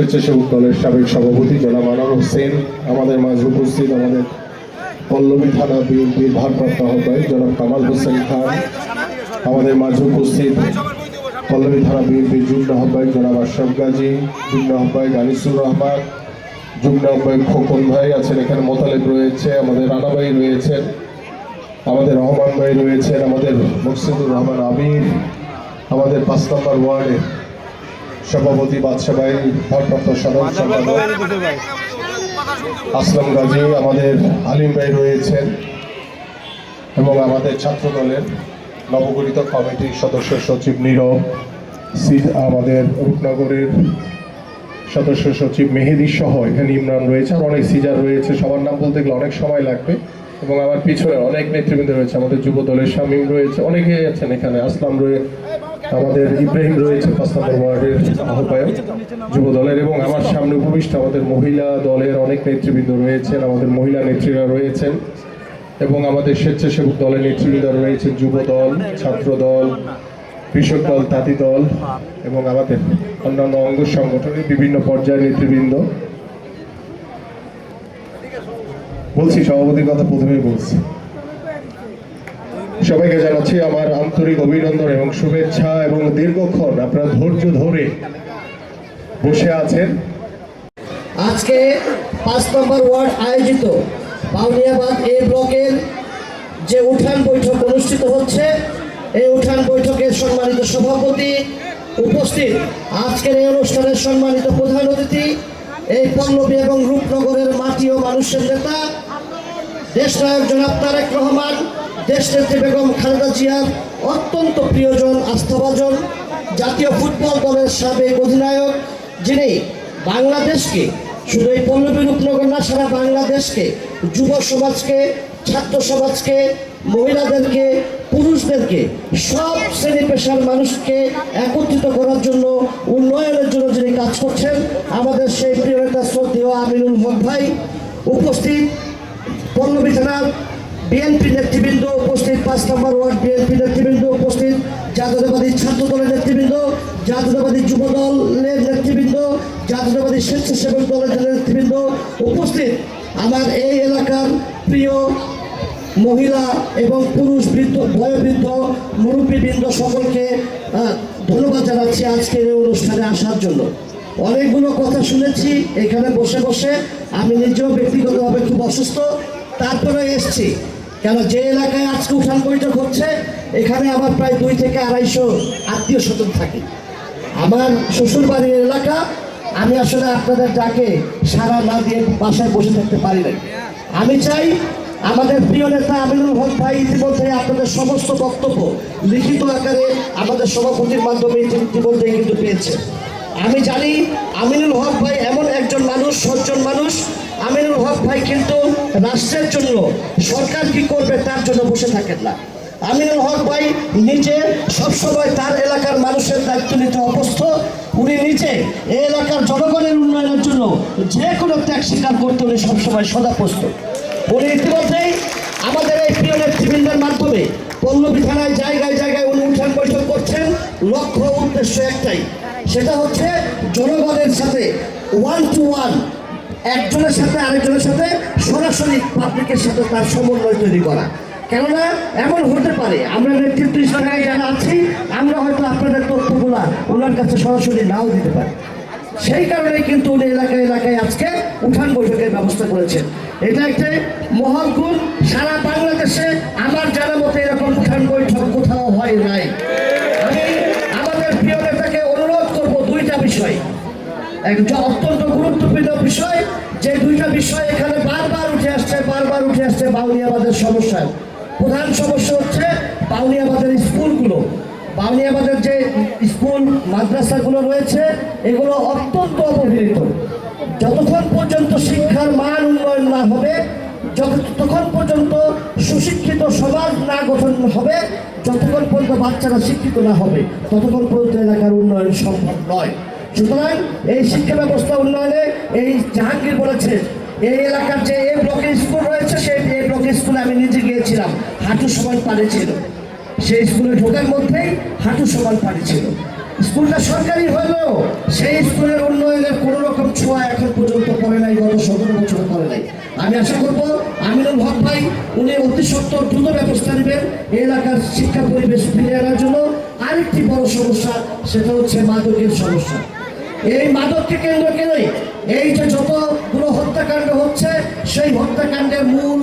স্বেচ্ছাসেবক দলের সাবেক সভাপতি জনাব আনোয়ার হোসেন, আমাদের মাঝে উপস্থিত আমাদের পল্লবী থানা বিএনপির ভারপ্রাপ্ত আহ্বায়ক জনাব কামাল হোসেন খান, আমাদের মাঝে উপস্থিত পল্লবী থানা বিএনপির যুগ্ম আহ্বায়ক জনাব আশরাফ গাজী, যুগ্ম আহ্বায়ক আনিসুর রহমান, যুগ্ম আহ্বায়ক খোকন ভাই আছেন, এখানে মোতালেব রয়েছে, আমাদের রানা ভাই রয়েছেন, আমাদের রহমান ভাই রয়েছেন, আমাদের মুর্শিদুর রহমান আমির, আমাদের 5 নম্বর ওয়ার্ডের সভাপতি বাদশা ভাই, ভারপ্রাপ্ত সাধারণ সম্পাদক আসলাম গাজী, আমাদের আলিম ভাই রয়েছেন এবং আমাদের ছাত্র দলের নবগঠিত কমিটির সদস্য সচিব নীরব, আমাদের রূপনগরের সদস্য সচিব মেহেদি সহ এখানে ইমরান রয়েছে, আর অনেক সিজার রয়েছে, সবার নাম বলতে গেলে অনেক সময় লাগবে। এবং আমার পিছনে অনেক নেতৃবৃন্দ রয়েছে, আমাদের যুব দলের শামীম রয়েছে, অনেকেই আছেন এখানে, আসলাম রয়েছে, আমাদের ইব্রাহিম রয়েছে 5 নম্বর ওয়ার্ডের আহ্বায়ক যুব দলের, এবং আমার সামনে উপবিষ্ট আমাদের মহিলা দলের অনেক নেতৃবৃন্দ রয়েছেন, আমাদের মহিলা নেত্রীরা রয়েছেন এবং আমাদের স্বেচ্ছাসেবক দলের নেতৃবৃন্দ রয়েছেন, যুব দল, ছাত্র দল, কৃষক দল, তাঁতি দল এবং আমাদের অন্যান্য অঙ্গ সংগঠনের বিভিন্ন পর্যায়ের নেতৃবৃন্দ। বলছি সভাপতির কথা প্রথমেই বলছি, সবাইকে জানাচ্ছি আমার আন্তরিক অভিনন্দন এবং শুভেচ্ছা, এবং দীর্ঘক্ষণ আপনারা ধৈর্য ধরে বসে আছেন। আজকে 5 নম্বর ওয়ার্ড আয়োজিত বাউনিয়াবাদ এ ব্লকের যে উঠান বৈঠক অনুষ্ঠিত হচ্ছে, এই উঠান বৈঠকের সম্মানিত সভাপতি উপস্থিত, আজকের এই অনুষ্ঠানের সম্মানিত প্রধান অতিথি, এই পল্লবী এবং রূপনগরের মাটি ও মানুষের নেতা দেশনায়ক জনাব তারেক রহমান, দেশনেত্রী বেগম খালেদা জিয়ার অত্যন্ত প্রিয়জন, আস্থাভাজন, জাতীয় ফুটবল দলের সাবেক অধিনায়ক, যিনি বাংলাদেশকে, শুধু এই পল্লবী রূপনগর না, সারা বাংলাদেশকে, যুব সমাজকে, ছাত্র সমাজকে, মহিলাদেরকে, পুরুষদেরকে, সব শ্রেণী পেশার মানুষকে একত্রিত করার জন্য, উন্নয়নের জন্য যিনি কাজ করছেন, আমাদের সেই প্রিয় নেতা শ্রদ্ধেয় আমিনুল হক ভাই উপস্থিত, পল্লবী থানার বিএনপি নেতৃবৃন্দ উপস্থিত, 5 নম্বর ওয়ার্ড বিএনপি নেতৃবৃন্দ উপস্থিত, জাতীয়তাবাদী ছাত্র দলের নেতৃবৃন্দ, জাতীয়তাবাদী যুব দলের নেতৃবৃন্দ, জাতীয়তাবাদী স্বেচ্ছাসেবক দলের নেতৃবৃন্দ উপস্থিত, আমার এই এলাকার প্রিয় মহিলা এবং পুরুষ, বৃদ্ধ, বয়োবৃদ্ধ, মুরব্বীবৃন্দ সকলকে ধন্যবাদ জানাচ্ছি আজকের এই অনুষ্ঠানে আসার জন্য। অনেকগুলো কথা শুনেছি এখানে বসে বসে, আমি নিজেও ব্যক্তিগতভাবে খুব অসুস্থ, তারপরে এসছি, কেন যে এলাকায় আজকে উঠান বৈঠক হচ্ছে, এখানে আমার প্রায় 2 থেকে 250 আত্মীয় স্বজন থাকে। আমার শ্বশুর বাড়ির এলাকা, আমি আসলে আপনাদের ডাকে সাড়া না দিয়ে বাসায় বসে থাকতে পারি না। আমি চাই আমাদের প্রিয় নেতা আমিনুল হক ভাই ইতিমধ্যে আপনাদের সমস্ত বক্তব্য লিখিত আকারে আমাদের সভাপতির মাধ্যমে ইতিমধ্যে কিন্তু পেয়েছে। আমি জানি আমিনুল হক ভাই এমন একজন মানুষ, সজ্জন মানুষ। আমিনুল হক ভাই কিন্তু রাষ্ট্রের জন্য, সরকার কি করবে তার জন্য বসে থাকেন না। আমিনুল হক ভাই নিজে সবসময় তার এলাকার মানুষের দায়িত্ব নিতে অভ্যস্ত। উনি নিজে এই এলাকার জনগণের উন্নয়নের জন্য যে কোনো ত্যাগ স্বীকার করতে উনি সবসময় সদা প্রস্তুত। উনি ইতিমধ্যেই আমাদের এই প্রিয় নেতৃবৃন্দের মাধ্যমে পল্লবী থানায় জায়গায় জায়গায় উনি উঠান বৈঠক করছেন। লক্ষ্য উদ্দেশ্য একটাই, সেটা হচ্ছে জনগণের সাথে 1 to 1, একজনের সাথে আরেকজনের সাথে সরাসরি পাবলিকের সাথে তার সমন্বয় তৈরি করা। কেননা এমন হতে পারে আমরা নেতৃত্ব হিসেবে যারা আছি, আমরা হয়তো আপনাদের তথ্যগুলা ওনার কাছে সরাসরি নাও দিতে পারি। সেই কারণে কিন্তু উনি এলাকায় এলাকায় আজকে উঠান বৈঠকের ব্যবস্থা করেছেন। এটা একটা মহৎ গুণ। সারা বাংলাদেশে আমার জানা মতে এরকম উঠান বৈঠক কোথাও হয় নাই। আমি আমাদের প্রিয় নেতাকে অনুরোধ করব 2টা বিষয়, একটা অত্যন্ত গুরুত্বপূর্ণ বিষয়, যে 2টা বিষয় এখানে বারবার উঠে আসছে বাউনিয়াবাদের সমস্যা। প্রধান সমস্যা হচ্ছে বাউনিয়াবাদের স্কুলগুলো। বাউনিয়াবাদের যে স্কুল মাদ্রাসাগুলো রয়েছে, এগুলো অত্যন্ত অবহেলিত। যতক্ষণ পর্যন্ত শিক্ষার মান উন্নয়ন না হবে, যতক্ষণ পর্যন্ত সুশিক্ষিত সমাজ না গঠন হবে, যতক্ষণ পর্যন্ত বাচ্চারা শিক্ষিত না হবে, ততক্ষণ পর্যন্ত এলাকার উন্নয়ন সম্ভব নয়। সুতরাং এই শিক্ষা ব্যবস্থা উন্নয়নে এই জাহাঙ্গীর বলেছে, এই এলাকার যে এ ব্লকের স্কুল রয়েছে, সেই এ ব্লকের স্কুলে আমি নিজে গিয়েছিলাম, হাঁটু সমান পানি ছিল। সেই স্কুলে ঢোকার মধ্যেই হাঁটু সমান পানি ছিল। স্কুলটা সরকারি হলেও সেই স্কুলের উন্নয়নের কোনো রকম ছোঁয়া এখন পর্যন্ত পড়ে নাই, গত 17 বছর পড়ে নাই। আমি আশা করবো আমিনুল হক ভাই উনি অতি সত্বর দ্রুত ব্যবস্থা নেবেন এই এলাকার শিক্ষা পরিবেশ ফিরিয়ে আনার জন্য। আরেকটি বড় সমস্যা, সেটা হচ্ছে মাদকের সমস্যা। এই মাদককে কেন্দ্র করে এই যে যতগুলো হত্যাকাণ্ড হচ্ছে, সেই হত্যাকাণ্ডের মূল